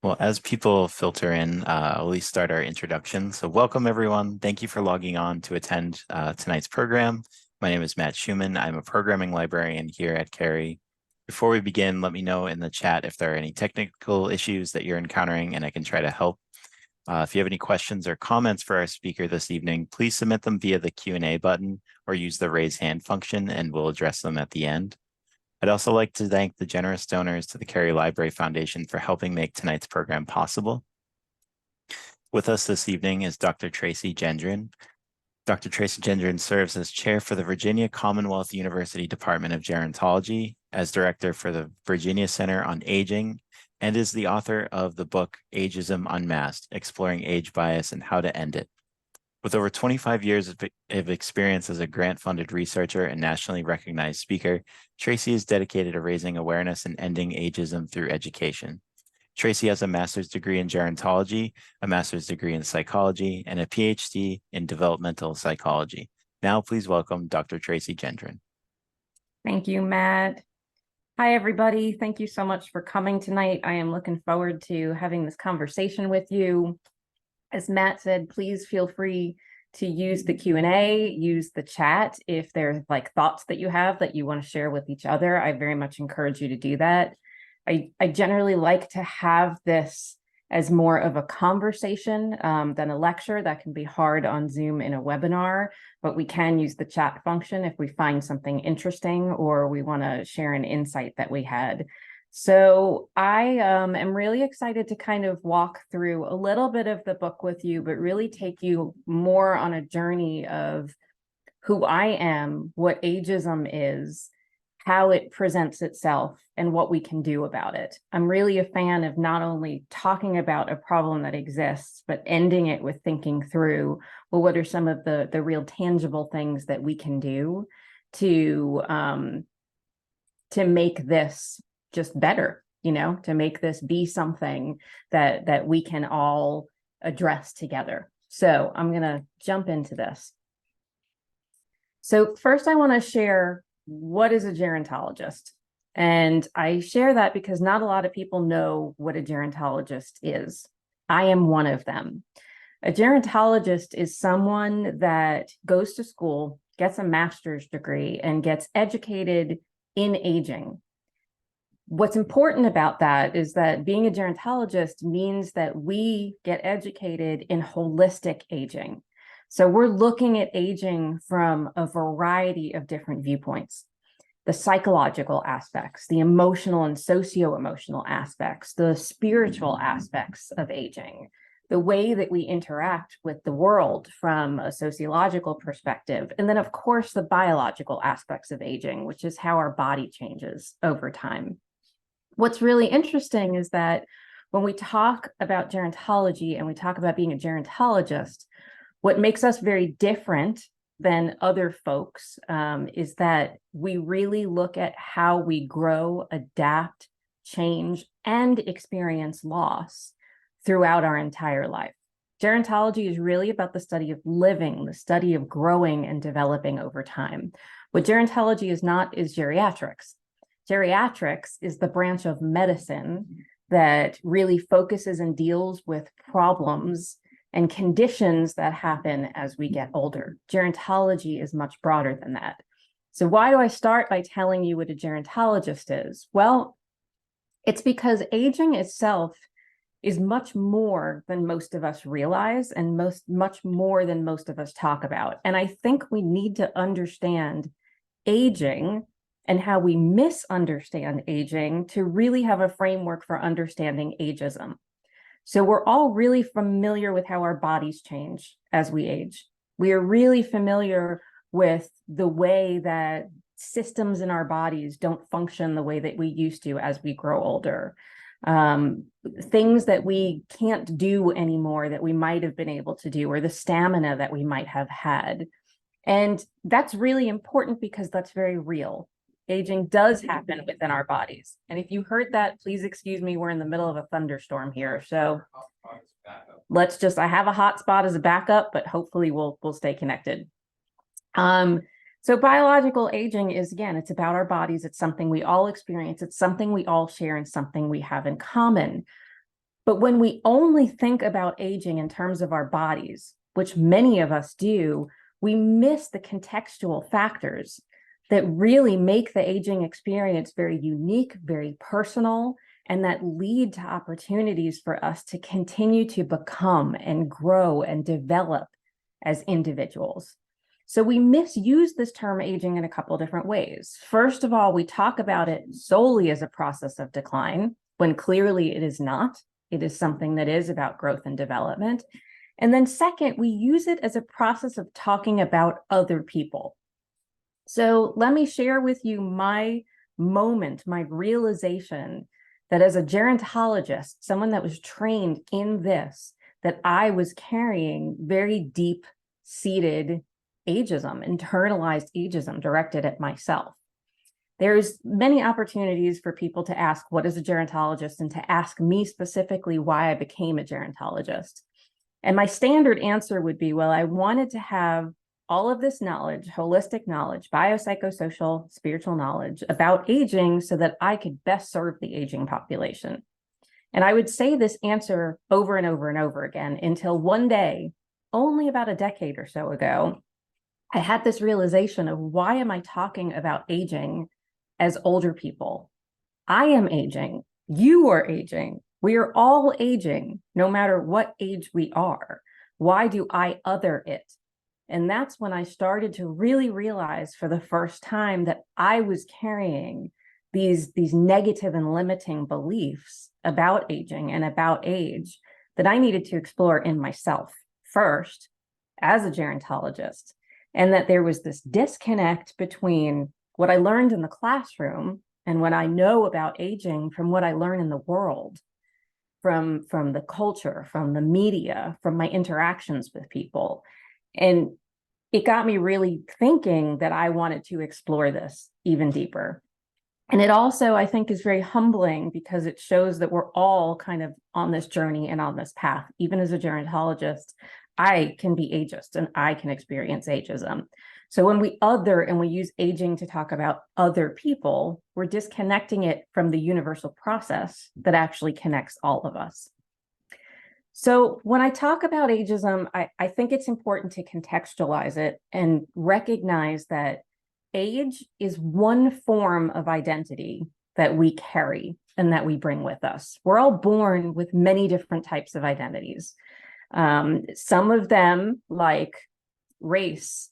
Well, as people filter in, I'll at least start our introduction. So welcome, everyone. Thank you for logging on to attend tonight's program. My name is Matt Schumann. I'm a programming librarian here at Carey. Before we begin, let me know in the chat if there are any technical issues that you're encountering, and I can try to help. If you have any questions or comments for our speaker this evening, please submit them via the Q&A button or use the raise hand function, and we'll address them at the end. I'd also like to thank the generous donors to the Carey Library Foundation for helping make tonight's program possible. With us this evening is Dr. Tracey Gendron. Dr. Tracey Gendron serves as chair for the Virginia Commonwealth University Department of Gerontology, as director for the Virginia Center on Aging, and is the author of the book Ageism Unmasked, Exploring Age Bias and How to End It. With over 25 years of experience as a grant-funded researcher and nationally recognized speaker, Tracey is dedicated to raising awareness and ending ageism through education. Tracey has a master's degree in gerontology, a master's degree in psychology, and a PhD in developmental psychology. Now, please welcome Dr. Tracey Gendron. Thank you, Matt. Hi, everybody. Thank you so much for coming tonight. I am looking forward to having this conversation with you. As Matt said, please feel free to use the Q&A, use the chat. If there's like thoughts that you have that you want to share with each other, I very much encourage you to do that. I generally like to have this as more of a conversation than a lecture. That can be hard on Zoom in a webinar, but we can use the chat function if we find something interesting or we want to share an insight that we had. So I am really excited to kind of walk through a little bit of the book with you, but really take you more on a journey of who I am, what ageism is, how it presents itself, and what we can do about it. I'm really a fan of not only talking about a problem that exists, but ending it with thinking through, well, what are some of the real tangible things that we can do to make this just better, to make this be something that we can all address together. So I'm going to jump into this. So first, I want to share what is a gerontologist. And I share that because not a lot of people know what a gerontologist is. I am one of them. A gerontologist is someone that goes to school, gets a master's degree, and gets educated in aging. What's important about that is that being a gerontologist means that we get educated in holistic aging. So we're looking at aging from a variety of different viewpoints: the psychological aspects, the emotional and socio-emotional aspects, the spiritual aspects of aging, the way that we interact with the world from a sociological perspective, and then, of course, the biological aspects of aging, which is how our body changes over time. What's really interesting is that when we talk about gerontology and we talk about being a gerontologist, what makes us very different than other folks is that we really look at how we grow, adapt, change, and experience loss throughout our entire life. Gerontology is really about the study of living, the study of growing and developing over time. What gerontology is not is geriatrics. Geriatrics is the branch of medicine that really focuses and deals with problems and conditions that happen as we get older. Gerontology is much broader than that. So why do I start by telling you what a gerontologist is? Well, it's because aging itself is much more than most of us realize and much more than most of us talk about. And I think we need to understand aging and how we misunderstand aging to really have a framework for understanding ageism. So we're all really familiar with how our bodies change as we age. We are really familiar with the way that systems in our bodies don't function the way that we used to as we grow older. Things that we can't do anymore that we might have been able to do, or the stamina that we might have had. And that's really important because that's very real. Aging does happen within our bodies. And if you heard that, please excuse me, we're in the middle of a thunderstorm here. So I have a hotspot as a backup, but hopefully we'll stay connected. So biological aging is, again, it's about our bodies. It's something we all experience. It's something we all share and something we have in common. But when we only think about aging in terms of our bodies, which many of us do, we miss the contextual factors that really make the aging experience very unique, very personal, and that lead to opportunities for us to continue to become and grow and develop as individuals. So we misuse this term aging in a couple of different ways. First of all, we talk about it solely as a process of decline, when clearly it is not. It is something that is about growth and development. And then second, we use it as a process of talking about other people. So let me share with you my moment, my realization that as a gerontologist, someone that was trained in this, that I was carrying very deep-seated ageism, internalized ageism directed at myself. There's many opportunities for people to ask, what is a gerontologist, and to ask me specifically why I became a gerontologist. And my standard answer would be, well, I wanted to have all of this knowledge, holistic knowledge, biopsychosocial, spiritual knowledge about aging so that I could best serve the aging population. And I would say this answer over and over and over again until one day, only about a decade or so ago, I had this realization of, why am I talking about aging as older people? I am aging. You are aging. We are all aging, no matter what age we are. Why do I other it? And that's when I started to really realize for the first time that I was carrying these negative and limiting beliefs about aging and about age that I needed to explore in myself first as a gerontologist. And that there was this disconnect between what I learned in the classroom and what I know about aging from what I learn in the world, from the culture, from the media, from my interactions with people. And it got me really thinking that I wanted to explore this even deeper. And it also, I think, is very humbling because it shows that we're all kind of on this journey and on this path. Even as a gerontologist, I can be ageist and I can experience ageism. So when we other and we use aging to talk about other people, we're disconnecting it from the universal process that actually connects all of us. So when I talk about ageism, I think it's important to contextualize it and recognize that age is one form of identity that we carry and that we bring with us. We're all born with many different types of identities. Some of them, like race,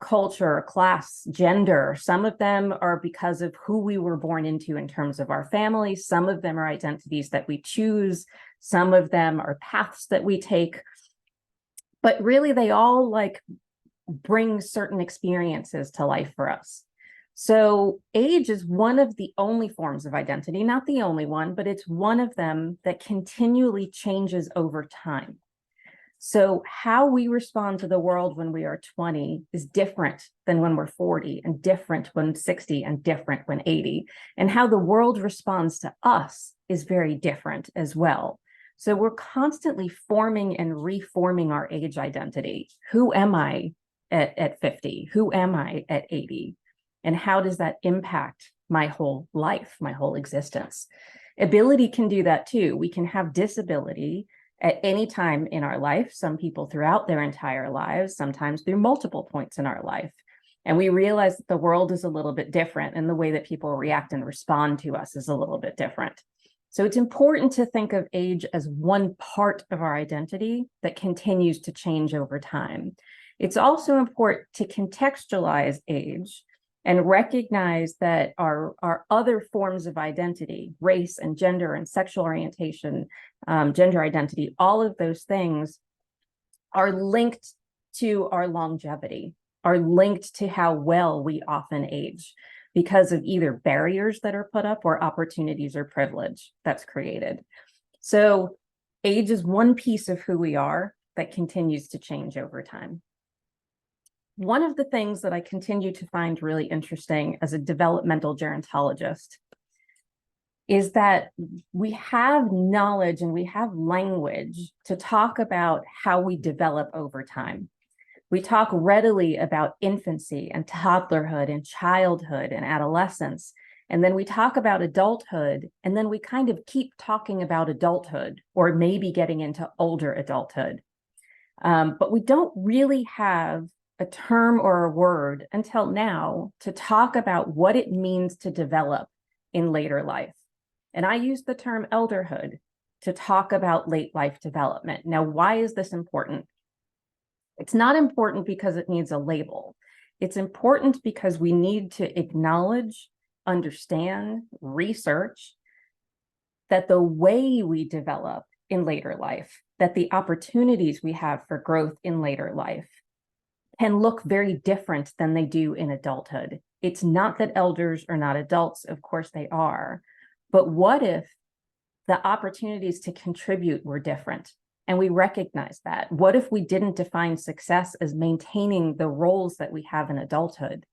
culture, class, gender, some of them are because of who we were born into in terms of our family. Some of them are identities that we choose. Some of them are paths that we take. But really, they all bring certain experiences to life for us. So age is one of the only forms of identity, not the only one, but it's one of them that continually changes over time. So how we respond to the world when we are 20 is different than when we're 40, and different when 60, and different when 80. And how the world responds to us is very different as well. So we're constantly forming and reforming our age identity. Who am I at 50? Who am I at 80? And how does that impact my whole life, my whole existence? Ability can do that too. We can have disability at any time in our life, some people throughout their entire lives, sometimes through multiple points in our life. And we realize that the world is a little bit different, and the way that people react and respond to us is a little bit different. So it's important to think of age as one part of our identity that continues to change over time. It's also important to contextualize age and recognize that our other forms of identity, race and gender and sexual orientation, gender identity, all of those things are linked to our longevity, are linked to how well we often age because of either barriers that are put up or opportunities or privilege that's created. So age is one piece of who we are that continues to change over time. One of the things that I continue to find really interesting as a developmental gerontologist is that we have knowledge and we have language to talk about how we develop over time. We talk readily about infancy and toddlerhood and childhood and adolescence And then we talk about adulthood, and then we kind of keep talking about adulthood or maybe getting into older adulthood. But we don't really have a term or a word until now to talk about what it means to develop in later life. And I use the term elderhood to talk about late life development. Now, why is this important? It's not important because it needs a label. It's important because we need to acknowledge, understand, research that the way we develop in later life, that the opportunities we have for growth in later life can look very different than they do in adulthood. It's not that elders are not adults, of course they are, but what if the opportunities to contribute were different? And we recognize that. What if we didn't define success as maintaining the roles that we have in adulthood?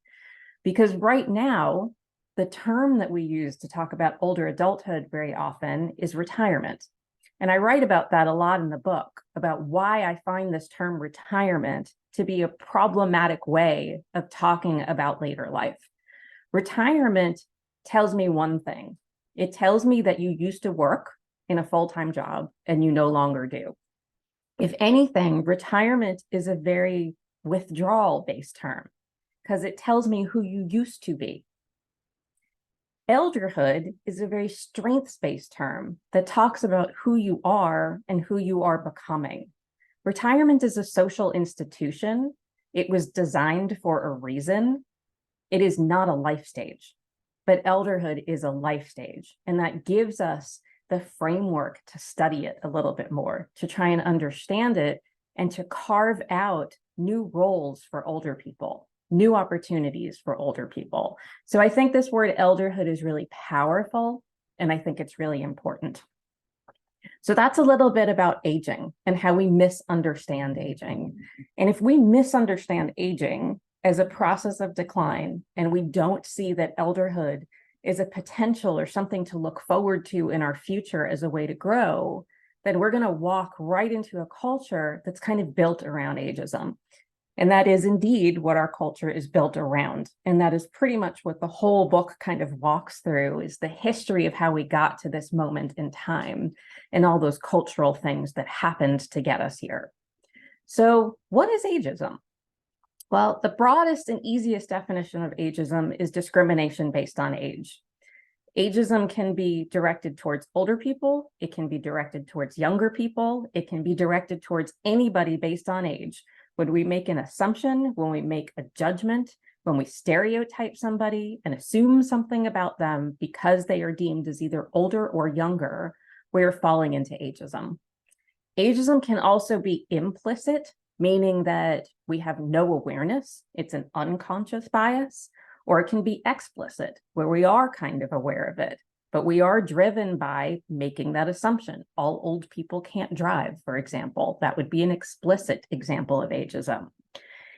Because right now, the term that we use to talk about older adulthood very often is retirement. And I write about that a lot in the book, about why I find this term retirement to be a problematic way of talking about later life. Retirement tells me one thing. It tells me that you used to work in a full-time job and you no longer do. If anything, retirement is a very withdrawal-based term because it tells me who you used to be. Elderhood is a very strengths-based term that talks about who you are and who you are becoming. Retirement is a social institution. It was designed for a reason. It is not a life stage, but elderhood is a life stage. And that gives us the framework to study it a little bit more, to try and understand it and to carve out new roles for older people, new opportunities for older people. So I think this word elderhood is really powerful, and I think it's really important. So that's a little bit about aging and how we misunderstand aging. And if we misunderstand aging as a process of decline, and we don't see that elderhood is a potential or something to look forward to in our future as a way to grow, then we're going to walk right into a culture that's kind of built around ageism. And that is indeed what our culture is built around. And that is pretty much what the whole book kind of walks through, is the history of how we got to this moment in time and all those cultural things that happened to get us here. So what is ageism? Well, the broadest and easiest definition of ageism is discrimination based on age. Ageism can be directed towards older people. It can be directed towards younger people. It can be directed towards anybody based on age. When we make an assumption, when we make a judgment, when we stereotype somebody and assume something about them because they are deemed as either older or younger, we're falling into ageism. Ageism can also be implicit, meaning that we have no awareness. It's an unconscious bias. Or it can be explicit, where we are kind of aware of it, but we are driven by making that assumption. All old people can't drive, for example. That would be an explicit example of ageism.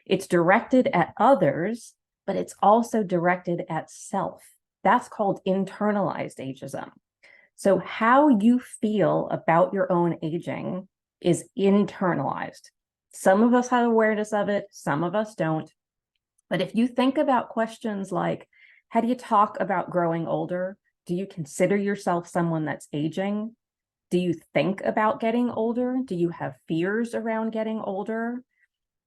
It's directed at others, but it's also directed at self. That's called internalized ageism. So how you feel about your own aging is internalized. Some of us have awareness of it, some of us don't. But if you think about questions like, how do you talk about growing older? Do you consider yourself someone that's aging? Do you think about getting older? Do you have fears around getting older?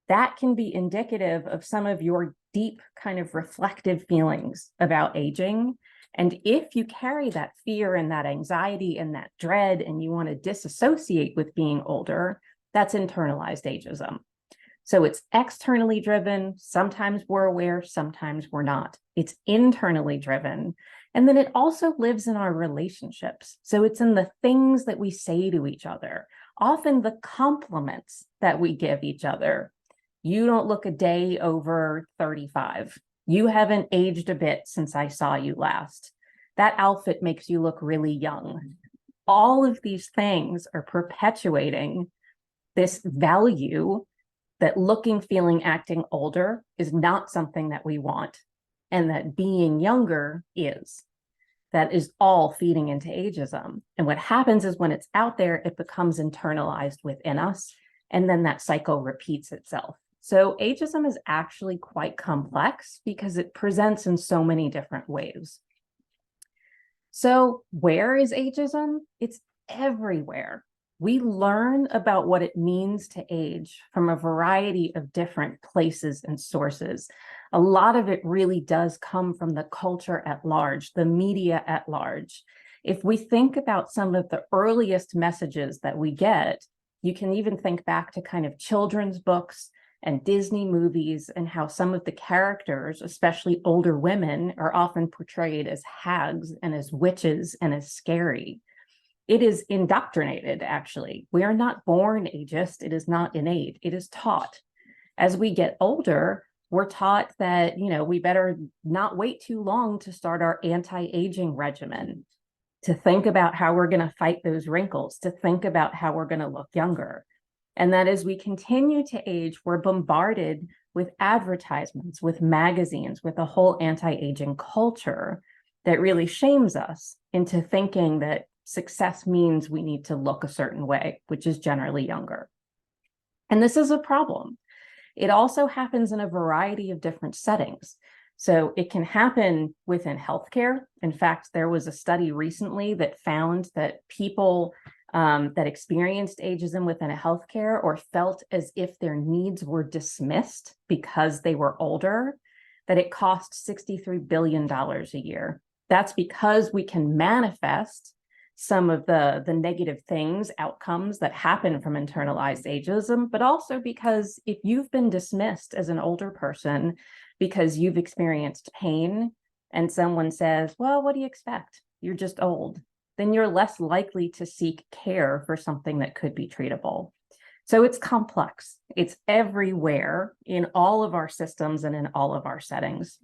That can be indicative of some of your deep kind of reflective feelings about aging. And if you carry that fear and that anxiety and that dread, and you want to disassociate with being older, that's internalized ageism. So it's externally driven. Sometimes we're aware, sometimes we're not. It's internally driven. And then it also lives in our relationships. So it's in the things that we say to each other, often the compliments that we give each other. You don't look a day over 35. You haven't aged a bit since I saw you last. That outfit makes you look really young. All of these things are perpetuating this value that looking, feeling, acting older is not something that we want, and that being younger is. That is all feeding into ageism. And what happens is when it's out there, it becomes internalized within us, and then that cycle repeats itself. So ageism is actually quite complex because it presents in so many different ways. So where is ageism? It's everywhere. We learn about what it means to age from a variety of different places and sources. A lot of it really does come from the culture at large, the media at large. If we think about some of the earliest messages that we get, you can even think back to kind of children's books and Disney movies, and how some of the characters, especially older women, are often portrayed as hags and as witches and as scary. It is indoctrinated, actually. We are not born ageist. It is not innate. It is taught. As we get older, we're taught that, we better not wait too long to start our anti-aging regimen, to think about how we're going to fight those wrinkles, to think about how we're going to look younger. And that as we continue to age, we're bombarded with advertisements, with magazines, with a whole anti-aging culture that really shames us into thinking that success means we need to look a certain way, which is generally younger. And this is a problem. It also happens in a variety of different settings. So it can happen within healthcare. In fact, there was a study recently that found that people that experienced ageism within a healthcare or felt as if their needs were dismissed because they were older, that it cost $63 billion a year. That's because we can manifest some of the negative things, outcomes that happen from internalized ageism, but also because if you've been dismissed as an older person because you've experienced pain and someone says, well, what do you expect? You're just old. Then you're less likely to seek care for something that could be treatable. So it's complex. It's everywhere in all of our systems and in all of our settings.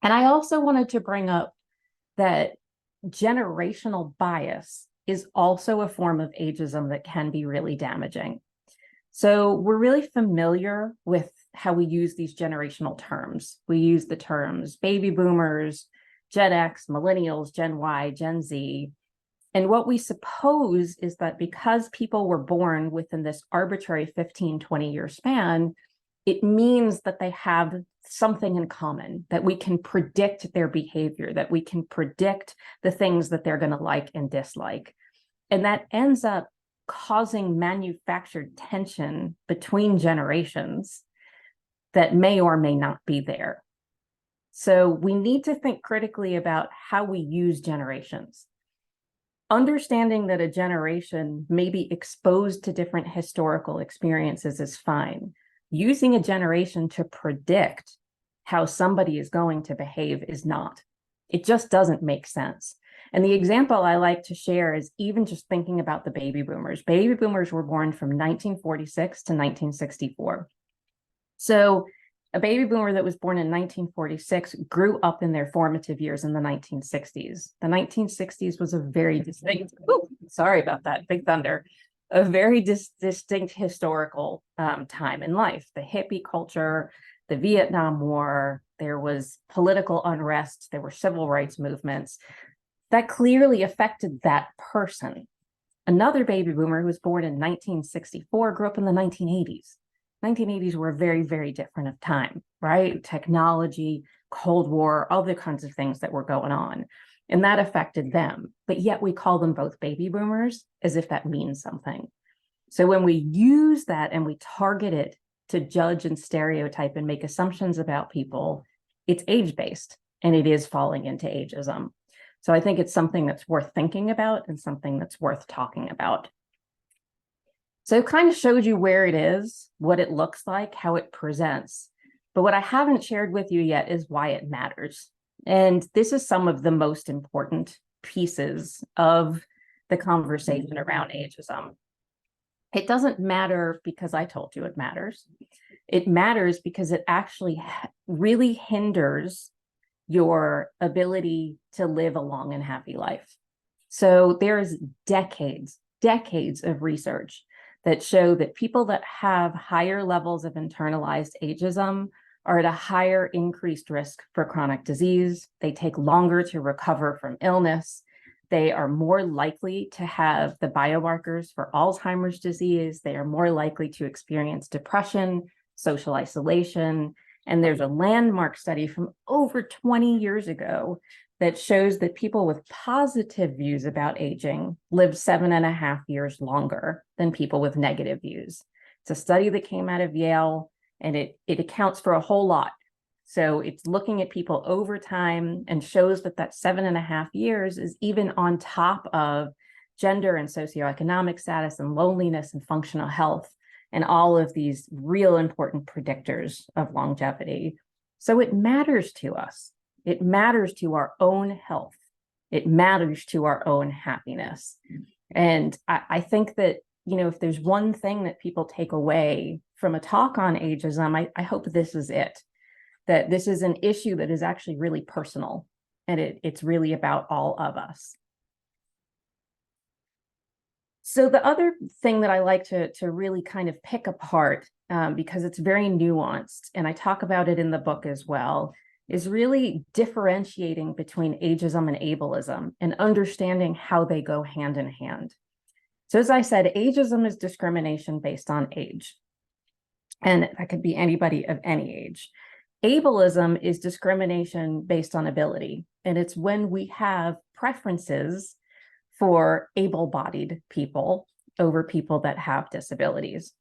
And I also wanted to bring up that generational bias is also a form of ageism that can be really damaging. So we're really familiar with how we use these generational terms. We use the terms baby boomers, Gen X, millennials, Gen Y, Gen Z. And what we suppose is that because people were born within this arbitrary 15, 20-year span, it means that they have something in common, that we can predict their behavior, that we can predict the things that they're going to like and dislike. And that ends up causing manufactured tension between generations that may or may not be there. So we need to think critically about how we use generations. Understanding that a generation may be exposed to different historical experiences is fine. Using a generation to predict how somebody is going to behave is not. It just doesn't make sense. And the example I like to share is even just thinking about the baby boomers. Baby boomers were born from 1946 to 1964. So a baby boomer that was born in 1946 grew up in their formative years in the 1960s. The 1960s was a very distinct, sorry about that, big thunder, a very distinct historical time in life. The hippie culture, the Vietnam War, there was political unrest, there were civil rights movements that clearly affected that person. Another baby boomer who was born in 1964 grew up in the 1980s. 1980s were a very, very different of time, right? Technology, Cold War, all the kinds of things that were going on. And that affected them. But yet we call them both baby boomers as if that means something. So when we use that and we target it to judge and stereotype and make assumptions about people, it's age-based and it is falling into ageism. So I think it's something that's worth thinking about and something that's worth talking about. So it kind of showed you where it is, what it looks like, how it presents. But what I haven't shared with you yet is why it matters. And this is some of the most important pieces of the conversation around ageism. It doesn't matter because I told you it matters. It matters because it actually really hinders your ability to live a long and happy life. So there's decades of research that show that people that have higher levels of internalized ageism are at a higher increased risk for chronic disease. They take longer to recover from illness. They are more likely to have the biomarkers for Alzheimer's disease. They are more likely to experience depression, social isolation. And there's a landmark study from over 20 years ago that shows that people with positive views about aging live 7.5 years longer than people with negative views. It's a study that came out of Yale, and it accounts for a whole lot. So it's looking at people over time and shows that 7.5 years is even on top of gender and socioeconomic status and loneliness and functional health and all of these real important predictors of longevity. So it matters to us. It matters to our own health. It matters to our own happiness. And I think that, if there's one thing that people take away from a talk on ageism, I hope this is it, that this is an issue that is actually really personal, and it's really about all of us. So the other thing that I like to really kind of pick apart, because it's very nuanced, and I talk about it in the book as well, is really differentiating between ageism and ableism and understanding how they go hand in hand. So as I said, ageism is discrimination based on age, and that could be anybody of any age. Ableism is discrimination based on ability, and it's when we have preferences for able-bodied people over people that have disabilities.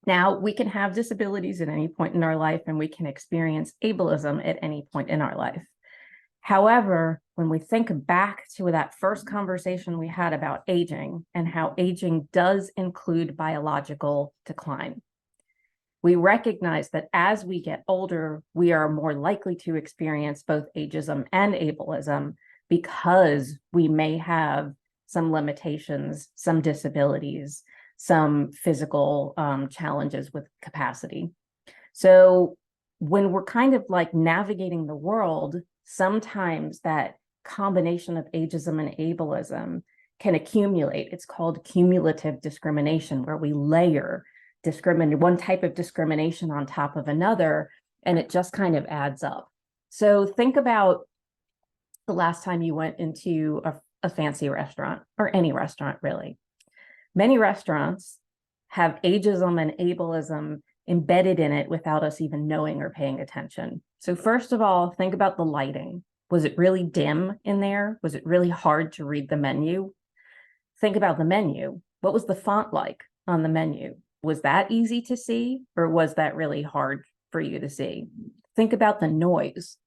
Now, we can have disabilities at any point in our life, and we can experience ableism at any point in our life. However, when we think back to that first conversation we had about aging and how aging does include biological decline, we recognize that as we get older, we are more likely to experience both ageism and ableism because we may have some limitations, some disabilities, some physical challenges with capacity. So when we're kind of like navigating the world, sometimes that combination of ageism and ableism can accumulate. It's called cumulative discrimination, where we layer one type of discrimination on top of another, and it just kind of adds up. So think about the last time you went into a fancy restaurant, or any restaurant really. Many restaurants have ageism and ableism embedded in it without us even knowing or paying attention. So first of all, think about the lighting. Was it really dim in there? Was it really hard to read the menu? Think about the menu. What was the font like on the menu? Was that easy to see, or was that really hard for you to see? Think about the noise.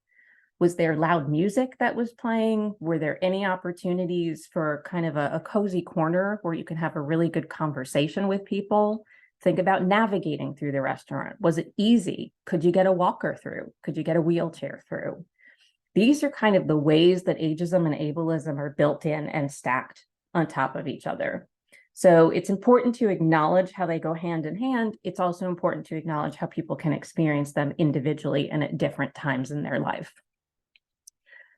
Was there loud music that was playing? Were there any opportunities for kind of a cozy corner where you can have a really good conversation with people? Think about navigating through the restaurant. Was it easy? Could you get a walker through? Could you get a wheelchair through? These are kind of the ways that ageism and ableism are built in and stacked on top of each other. So it's important to acknowledge how they go hand in hand. It's also important to acknowledge how people can experience them individually and at different times in their life.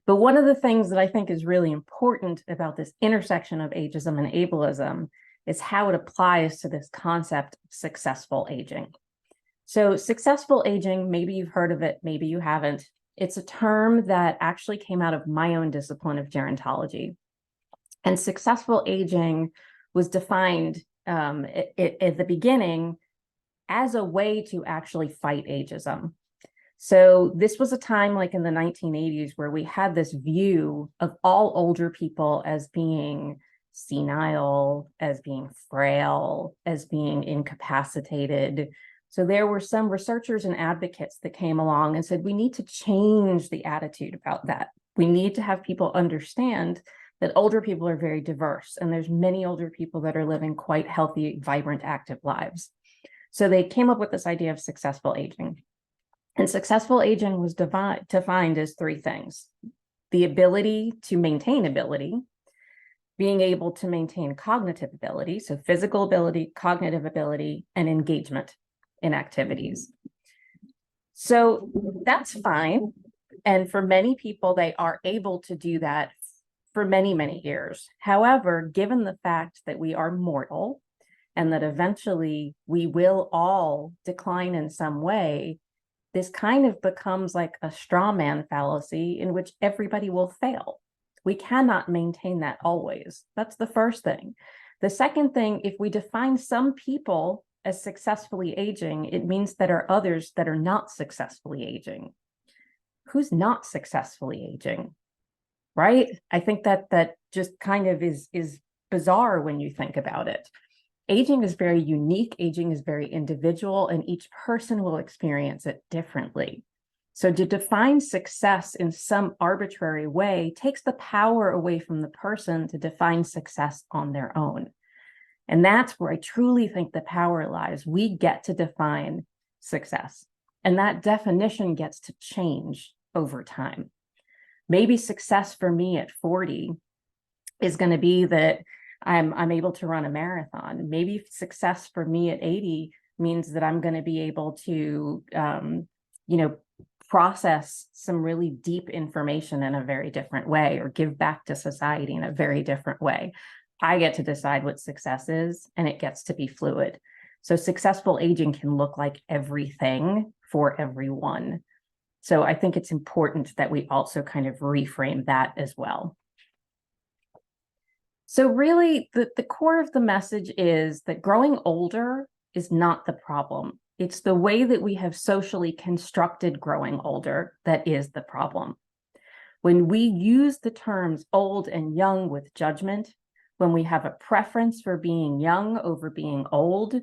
But one of the things that I think is really important about this intersection of ageism and ableism is how it applies to this concept of successful aging. So successful aging, maybe you've heard of it, maybe you haven't. It's a term that actually came out of my own discipline of gerontology. And successful aging was defined at the beginning as a way to actually fight ageism. So this was a time like in the 1980s where we had this view of all older people as being senile, as being frail, as being incapacitated. So there were some researchers and advocates that came along and said, we need to change the attitude about that. We need to have people understand that older people are very diverse, and there's many older people that are living quite healthy, vibrant, active lives. So they came up with this idea of successful aging. And successful aging was defined as three things: the ability to maintain ability, being able to maintain cognitive ability, so physical ability, cognitive ability, and engagement in activities. So that's fine. And for many people, they are able to do that for many, many years. However, given the fact that we are mortal and that eventually we will all decline in some way, this kind of becomes like a straw man fallacy in which everybody will fail. We cannot maintain that always. That's the first thing. The second thing, if we define some people as successfully aging, it means that there are others that are not successfully aging. Who's not successfully aging? right? I think that just kind of is bizarre when you think about it. Aging is very unique, aging is very individual, and each person will experience it differently. So to define success in some arbitrary way takes the power away from the person to define success on their own. And that's where I truly think the power lies. We get to define success, and that definition gets to change over time. Maybe success for me at 40 is going to be that I'm able to run a marathon. Maybe success for me at 80 means that I'm going to be able to, process some really deep information in a very different way, or give back to society in a very different way. I get to decide what success is, and it gets to be fluid. So successful aging can look like everything for everyone. So I think it's important that we also kind of reframe that as well. So really, the core of the message is that growing older is not the problem. It's the way that we have socially constructed growing older that is the problem. When we use the terms old and young with judgment, when we have a preference for being young over being old,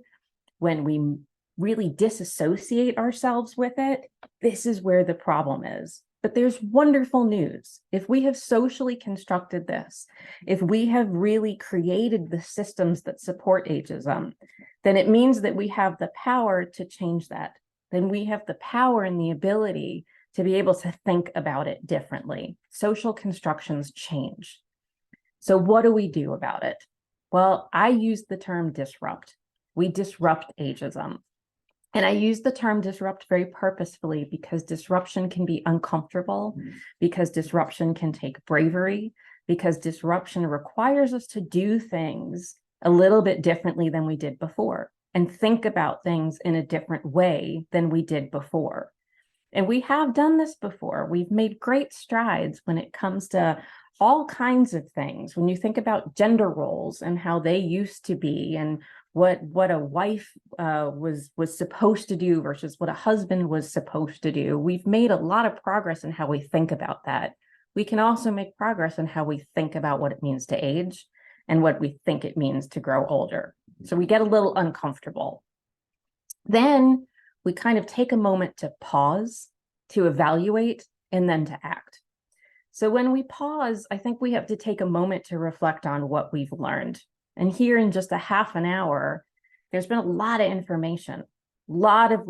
when we really disassociate ourselves with it, this is where the problem is. But there's wonderful news. If we have socially constructed this, if we have really created the systems that support ageism, then it means that we have the power to change that. Then we have the power and the ability to be able to think about it differently. Social constructions change. So what do we do about it? Well, I use the term disrupt. We disrupt ageism. And I use the term disrupt very purposefully because disruption can be uncomfortable, because disruption can take bravery, because disruption requires us to do things a little bit differently than we did before, and think about things in a different way than we did before. And we have done this before. We've made great strides when it comes to all kinds of things. When you think about gender roles and how they used to be, and what a wife was supposed to do versus what a husband was supposed to do, we've made a lot of progress in how we think about that. We can also make progress in how we think about what it means to age and what we think it means to grow older. So we get a little uncomfortable. Then we kind of take a moment to pause, to evaluate, and then to act. So when we pause, I think we have to take a moment to reflect on what we've learned. And here in just a half an hour, there's been a lot of information, a lot of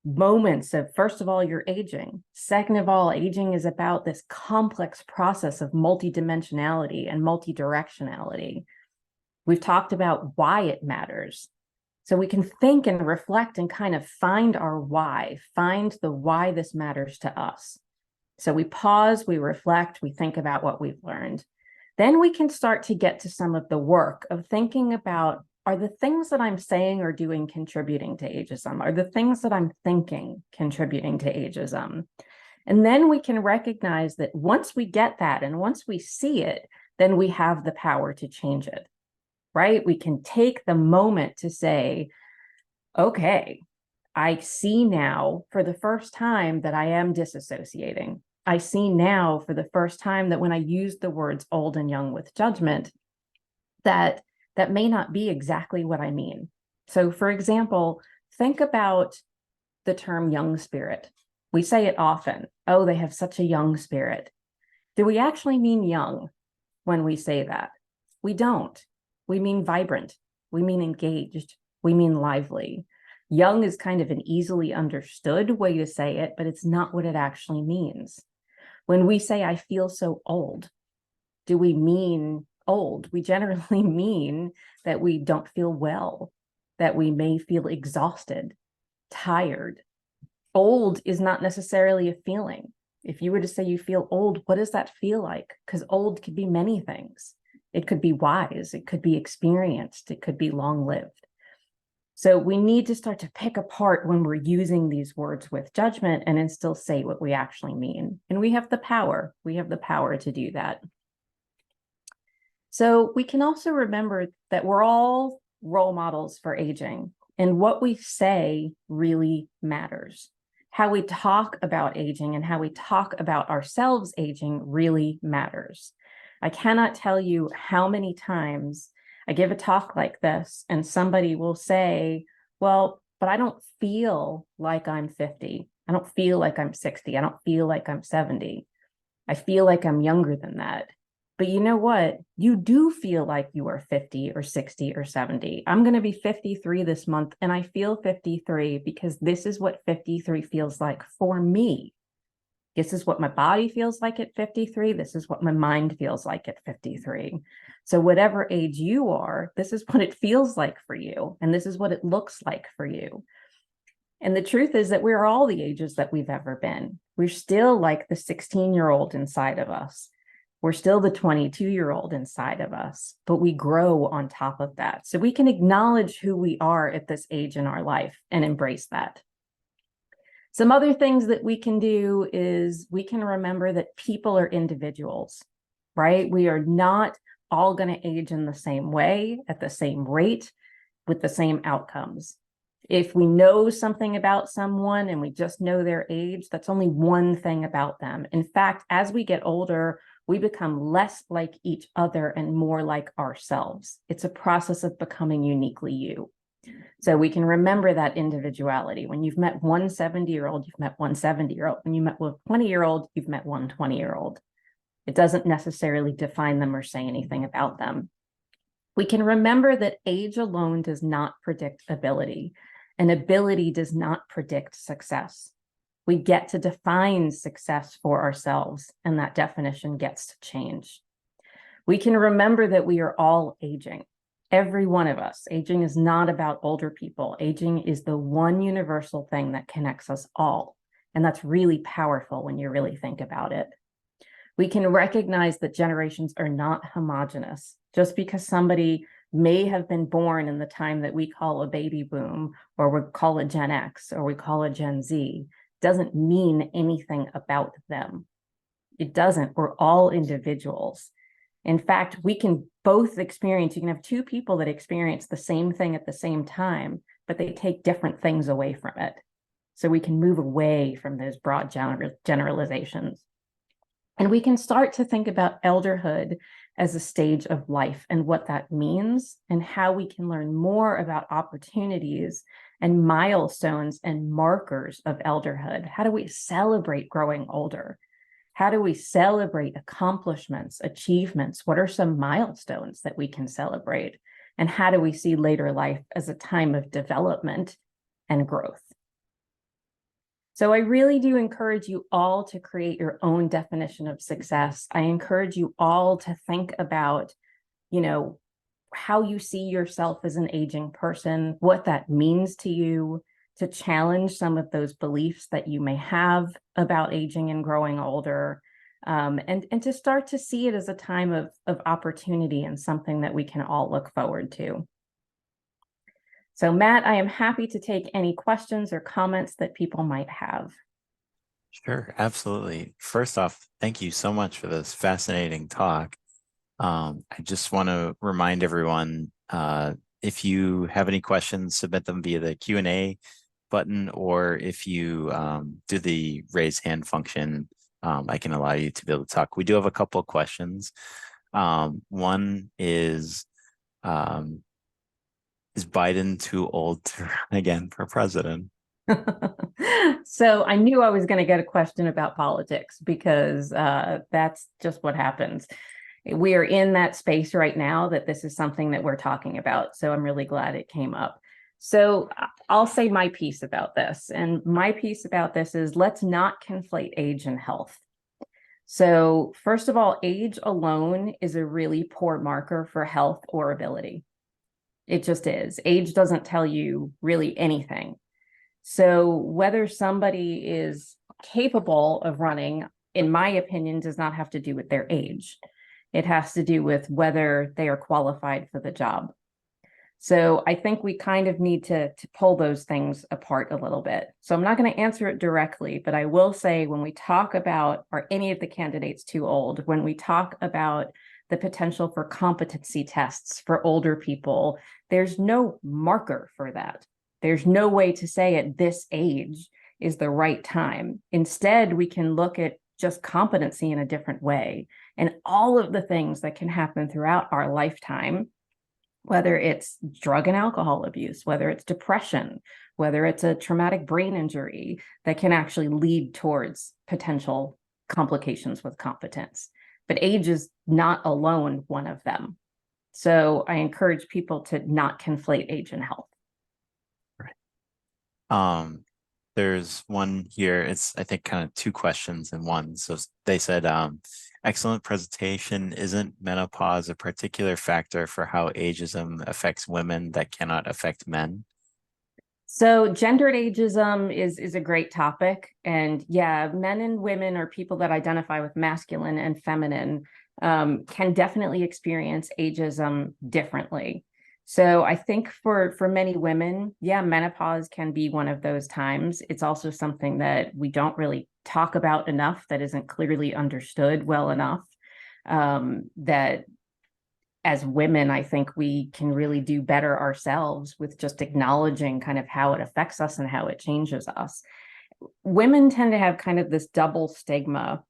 moments of, first of all, you're aging. Second of all, aging is about this complex process of multidimensionality and multidirectionality. We've talked about why it matters. So we can think and reflect and kind of find our why, find the why this matters to us. So we pause, we reflect, we think about what we've learned. Then we can start to get to some of the work of thinking about, are the things that I'm saying or doing contributing to ageism? Are the things that I'm thinking contributing to ageism? And then we can recognize that once we get that and once we see it, then we have the power to change it, right? We can take the moment to say, okay, I see now for the first time that I am disassociating. I see now for the first time that when I use the words old and young with judgment, that may not be exactly what I mean. So for example, think about the term young spirit. We say it often, oh, they have such a young spirit. Do we actually mean young when we say that? We don't. We mean vibrant. We mean engaged. We mean lively. Young is kind of an easily understood way to say it, but it's not what it actually means. When we say, I feel so old, do we mean old? We generally mean that we don't feel well, that we may feel exhausted, tired. Old is not necessarily a feeling. If you were to say you feel old, what does that feel like? Because old could be many things. It could be wise, it could be experienced, it could be long-lived. So we need to start to pick apart when we're using these words with judgment and then still say what we actually mean. And we have the power. We have the power to do that. So we can also remember that we're all role models for aging, and what we say really matters. How we talk about aging and how we talk about ourselves aging really matters. I cannot tell you how many times I give a talk like this and somebody will say, well, but I don't feel like I'm 50. I don't feel like I'm 60. I don't feel like I'm 70. I feel like I'm younger than that. But you know what? You do feel like you are 50 or 60 or 70. I'm going to be 53 this month, and I feel 53 because this is what 53 feels like for me. This is what my body feels like at 53. This is what my mind feels like at 53. So whatever age you are, this is what it feels like for you. And this is what it looks like for you. And the truth is that we're all the ages that we've ever been. We're still like the 16-year-old inside of us. We're still the 22-year-old inside of us, but we grow on top of that. So we can acknowledge who we are at this age in our life and embrace that. Some other things that we can do is we can remember that people are individuals, right? We are not all going to age in the same way, at the same rate, with the same outcomes. If we know something about someone and we just know their age, that's only one thing about them. In fact, as we get older, we become less like each other and more like ourselves. It's a process of becoming uniquely you. So we can remember that individuality. When you've met one 70-year-old, you've met one 70-year-old. When you met one 20-year-old, you've met one 20-year-old. It doesn't necessarily define them or say anything about them. We can remember that age alone does not predict ability, and ability does not predict success. We get to define success for ourselves, and that definition gets to change. We can remember that we are all aging. Every one of us. Aging is not about older people. Aging is the one universal thing that connects us all. And that's really powerful when you really think about it. We can recognize that generations are not homogenous. Just because somebody may have been born in the time that we call a baby boom, or we call a Gen X, or we call a Gen Z, doesn't mean anything about them. It doesn't. We're all individuals. In fact, we can both experience, you can have two people that experience the same thing at the same time, but they take different things away from it. So we can move away from those broad generalizations. And we can start to think about elderhood as a stage of life and what that means and how we can learn more about opportunities and milestones and markers of elderhood. How do we celebrate growing older? How do we celebrate accomplishments, achievements? What are some milestones that we can celebrate? And how do we see later life as a time of development and growth? So I really do encourage you all to create your own definition of success. I encourage you all to think about, how you see yourself as an aging person, what that means to you, to challenge some of those beliefs that you may have about aging and growing older, and to start to see it as a time of opportunity and something that we can all look forward to. So Matt, I am happy to take any questions or comments that people might have. Sure, absolutely. First off, thank you so much for this fascinating talk. I just want to remind everyone, if you have any questions, submit them via the Q&A button, or if you do the raise hand function, I can allow you to be able to talk. We do have a couple of questions. One is Biden too old to run again for president? So I knew I was going to get a question about politics because that's just what happens. We are in that space right now that this is something that we're talking about. So I'm really glad it came up. So I'll say my piece about this. And my piece about this is let's not conflate age and health. So first of all, age alone is a really poor marker for health or ability. It just is. Age doesn't tell you really anything. So whether somebody is capable of running, in my opinion, does not have to do with their age. It has to do with whether they are qualified for the job. So I think we kind of need to pull those things apart a little bit. So I'm not going to answer it directly, but I will say when we talk about, are any of the candidates too old? When we talk about the potential for competency tests for older people, there's no marker for that. There's no way to say at this age, is the right time. Instead, we can look at just competency in a different way and all of the things that can happen throughout our lifetime, whether it's drug and alcohol abuse, whether it's depression, whether it's a traumatic brain injury that can actually lead towards potential complications with competence. But age is not alone one of them. So I encourage people to not conflate age and health. There's one here. It's, I think, kind of two questions in one. So they said, excellent presentation. Isn't menopause a particular factor for how ageism affects women that cannot affect men? So gendered ageism is a great topic. And yeah, men and women, or people that identify with masculine and feminine, can definitely experience ageism differently. So I think for many women, yeah, menopause can be one of those times. It's also something that we don't really talk about enough, that isn't clearly understood well enough, that as women, I think we can really do better ourselves with just acknowledging kind of how it affects us and how it changes us. Women tend to have kind of this double stigma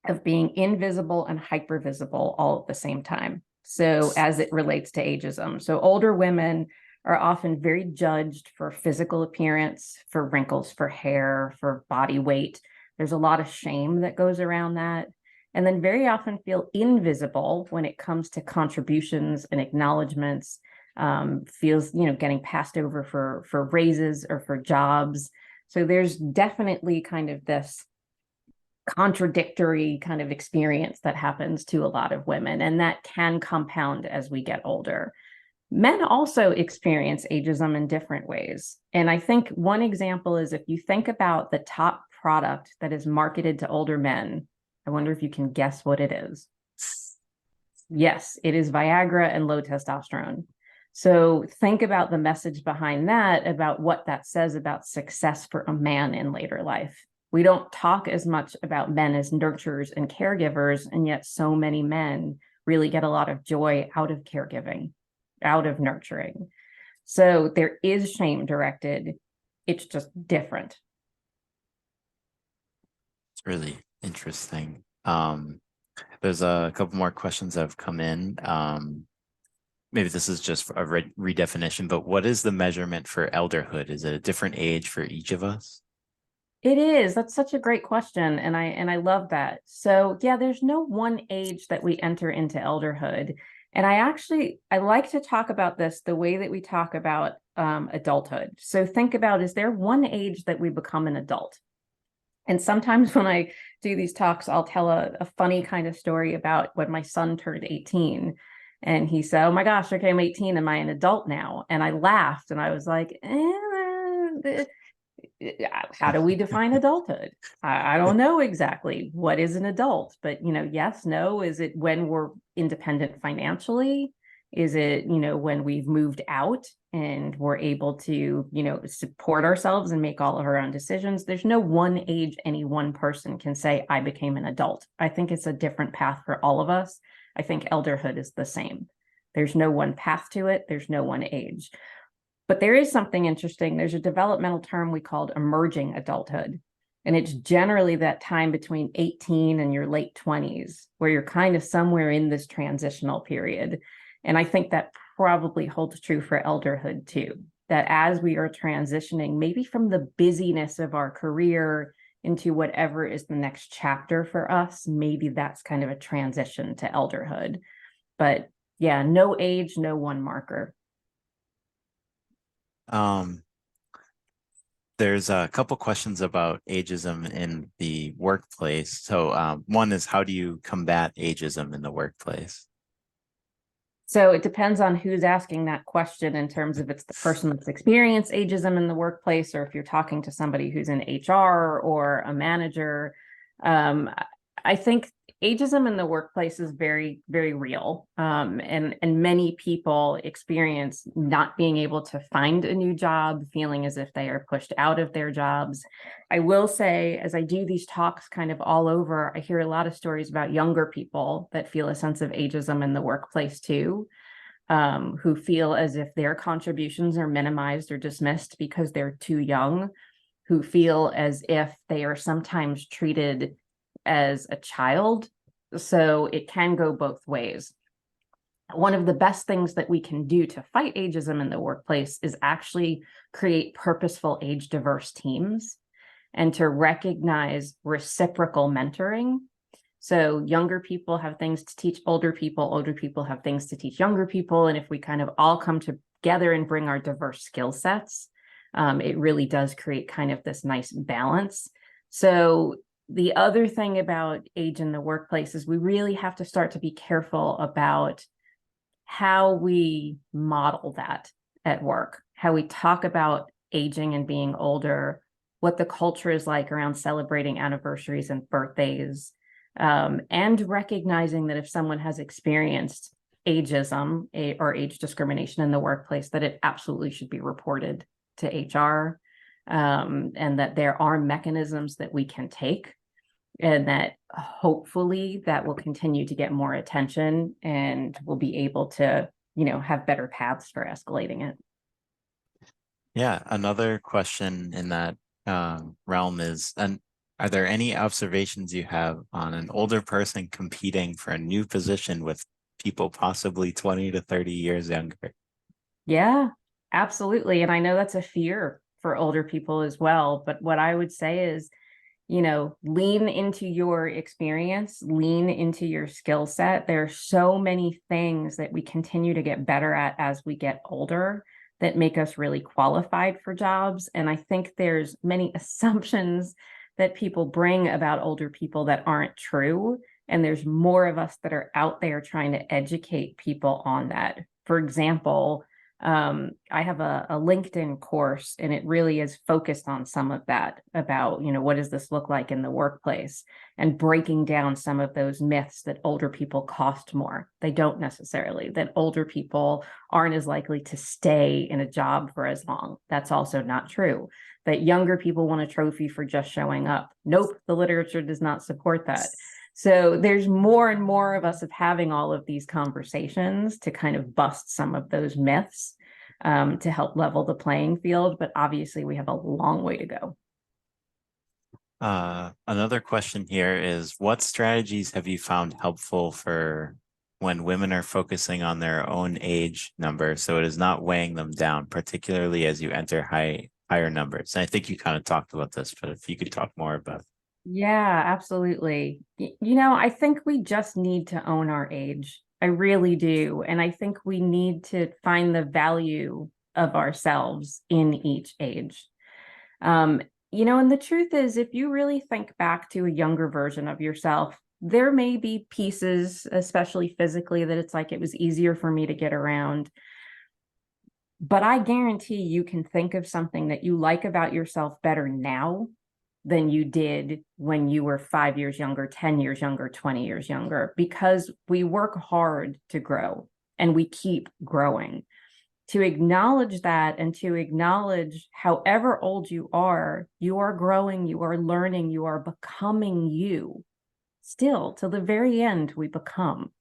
of being invisible and hypervisible all at the same time. So as it relates to ageism. So older women are often very judged for physical appearance, for wrinkles, for hair, for body weight. There's a lot of shame that goes around that. And then very often feel invisible when it comes to contributions and acknowledgements, feels, getting passed over for raises or for jobs. So there's definitely kind of this contradictory kind of experience that happens to a lot of women, and that can compound as we get older. Men also experience ageism in different ways. And I think one example is if you think about the top product that is marketed to older men, I wonder if you can guess what it is. Yes, it is Viagra and low testosterone. So think about the message behind that, about what that says about success for a man in later life. We don't talk as much about men as nurturers and caregivers, and yet so many men really get a lot of joy out of caregiving, out of nurturing. So there is shame directed. It's just different. It's really interesting. There's a couple more questions that have come in. Maybe this is just a redefinition, but what is the measurement for elderhood? Is it a different age for each of us? It is. That's such a great question. And I love that. So yeah, there's no one age that we enter into elderhood. And I like to talk about this the way that we talk about adulthood. So think about, is there one age that we become an adult? And sometimes when I do these talks, I'll tell a funny kind of story about when my son turned 18. And he said, oh my gosh, okay, I'm 18. Am I an adult now? And I laughed and I was like, how do we define adulthood? I don't know exactly what is an adult, but yes, no. Is it when we're independent financially? Is it, when we've moved out and we're able to, support ourselves and make all of our own decisions? There's no one age any one person can say, I became an adult. I think it's a different path for all of us. I think elderhood is the same. There's no one path to it. There's no one age. But there is something interesting. There's a developmental term we called emerging adulthood. And it's generally that time between 18 and your late 20s, where you're kind of somewhere in this transitional period. And I think that probably holds true for elderhood too, that as we are transitioning, maybe from the busyness of our career into whatever is the next chapter for us, maybe that's kind of a transition to elderhood. But yeah, no age, no one marker. There's a couple questions about ageism in the workplace. So one is, how do you combat ageism in the workplace? So it depends on who's asking that question, in terms of it's the person that's experienced ageism in the workplace, or if you're talking to somebody who's in HR or a manager. I think ageism in the workplace is very, very real. And many people experience not being able to find a new job, feeling as if they are pushed out of their jobs. I will say, as I do these talks kind of all over, I hear a lot of stories about younger people that feel a sense of ageism in the workplace too, who feel as if their contributions are minimized or dismissed because they're too young. who feel as if they are sometimes treated as a child. So it can go both ways. One of the best things that we can do to fight ageism in the workplace is actually create purposeful age diverse teams and to recognize reciprocal mentoring. So younger people have things to teach older people have things to teach younger people. And if we kind of all come together and bring our diverse skill sets, it really does create kind of this nice balance. So the other thing about age in the workplace is we really have to start to be careful about how we model that at work, how we talk about aging and being older, what the culture is like around celebrating anniversaries and birthdays, and recognizing that if someone has experienced ageism or age discrimination in the workplace, that it absolutely should be reported to HR, and that there are mechanisms that we can take, and that hopefully that will continue to get more attention and we'll be able to, have better paths for escalating it. Yeah, another question in that realm is, and are there any observations you have on an older person competing for a new position with people possibly 20 to 30 years younger? Yeah, absolutely. And I know that's a fear for older people as well. But what I would say is, lean into your experience, lean into your skill set. There are so many things that we continue to get better at as we get older that make us really qualified for jobs. And I think there's many assumptions that people bring about older people that aren't true. And there's more of us that are out there trying to educate people on that. For example, I have a LinkedIn course, and it really is focused on some of that about, what does this look like in the workplace, and breaking down some of those myths that older people cost more. They don't necessarily, that older people aren't as likely to stay in a job for as long. That's also not true. That younger people want a trophy for just showing up. Nope, the literature does not support that. So there's more and more of us of having all of these conversations to kind of bust some of those myths, to help level the playing field. But obviously we have a long way to go. Another question here is, what strategies have you found helpful for when women are focusing on their own age number so it is not weighing them down, particularly as you enter higher numbers? And I think you kind of talked about this, but if you could talk more about it. Yeah, absolutely. I think we just need to own our age. I really do. And I think we need to find the value of ourselves in each age. And the truth is, if you really think back to a younger version of yourself, there may be pieces, especially physically, that it's like it was easier for me to get around. But I guarantee you can think of something that you like about yourself better now than you did when you were 5 years younger, 10 years younger, 20 years younger, because we work hard to grow and we keep growing. To acknowledge that, and to acknowledge however old you are growing, you are learning, you are becoming you. Still, till the very end, we become.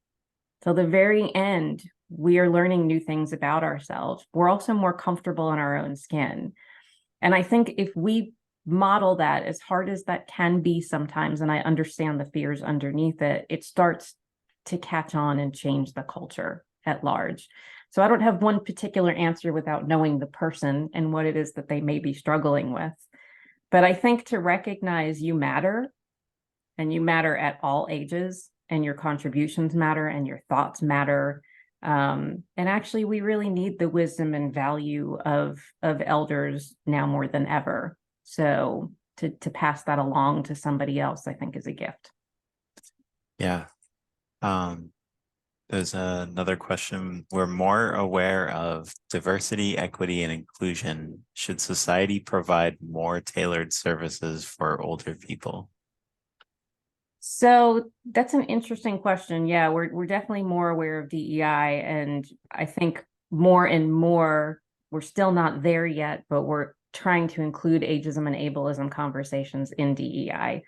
Till the very end, we are learning new things about ourselves. We're also more comfortable in our own skin. And I think if we model that, as hard as that can be sometimes, and I understand the fears underneath it, it starts to catch on and change the culture at large. So I don't have one particular answer without knowing the person and what it is that they may be struggling with. But I think to recognize you matter, and you matter at all ages, and your contributions matter, and your thoughts matter. And actually, we really need the wisdom and value of elders now more than ever. So to pass that along to somebody else, I think, is a gift. Yeah. There's another question. We're more aware of diversity, equity, and inclusion. Should society provide more tailored services for older people? So that's an interesting question. Yeah, we're definitely more aware of DEI, and I think more and more, we're still not there yet, but we're trying to include ageism and ableism conversations in DEI.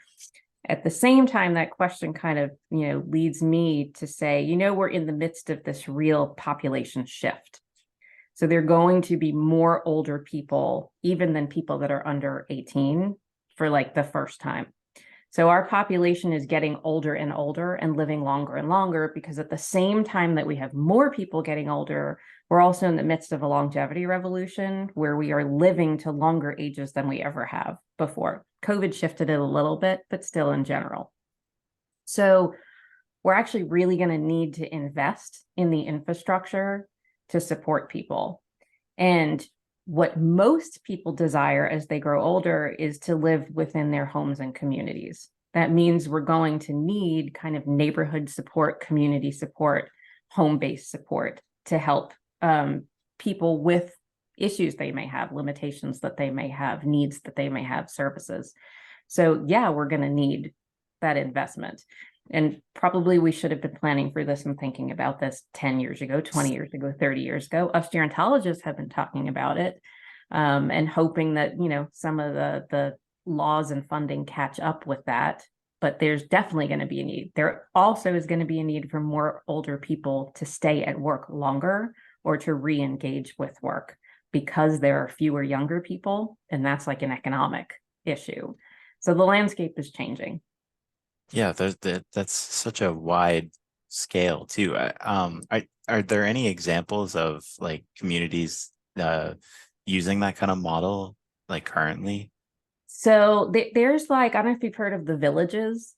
At the same time, that question kind of, leads me to say, we're in the midst of this real population shift. So there are going to be more older people, even than people that are under 18 for like the first time. So our population is getting older and older and living longer and longer, because at the same time that we have more people getting older, we're also in the midst of a longevity revolution where we are living to longer ages than we ever have before. COVID shifted it a little bit, but still in general. So we're actually really going to need to invest in the infrastructure to support people. And what most people desire as they grow older is to live within their homes and communities. That means we're going to need kind of neighborhood support, community support, home-based support to help people with issues they may have, limitations that they may have, needs that they may have, services. So yeah, we're going to need that investment. And probably we should have been planning for this and thinking about this 10 years ago, 20 years ago, 30 years ago. Us gerontologists have been talking about it and hoping that, some of the laws and funding catch up with that. But there's definitely going to be a need. There also is going to be a need for more older people to stay at work longer or to re-engage with work, because there are fewer younger people, and that's like an economic issue. So the landscape is changing. Yeah, that's such a wide scale too. Are there any examples of like communities using that kind of model like currently? So there's like, I don't know if you've heard of the Villages,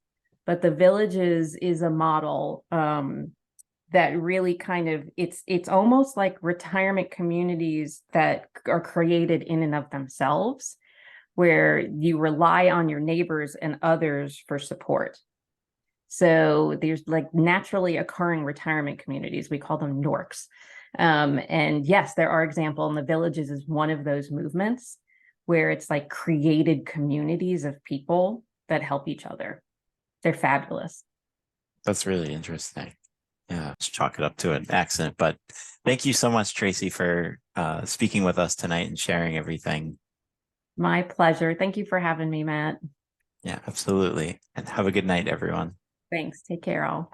but the Villages is a model that really kind of, it's almost like retirement communities that are created in and of themselves, where you rely on your neighbors and others for support. So there's like naturally occurring retirement communities. We call them NORCs. And yes, there are examples, and the Villages is one of those movements where it's like created communities of people that help each other. They're fabulous. That's really interesting. Yeah, let's chalk it up to an accident. But thank you so much, Tracey, for speaking with us tonight and sharing everything. My pleasure. Thank you for having me, Matt. Yeah, absolutely. And have a good night, everyone. Thanks. Take care, all.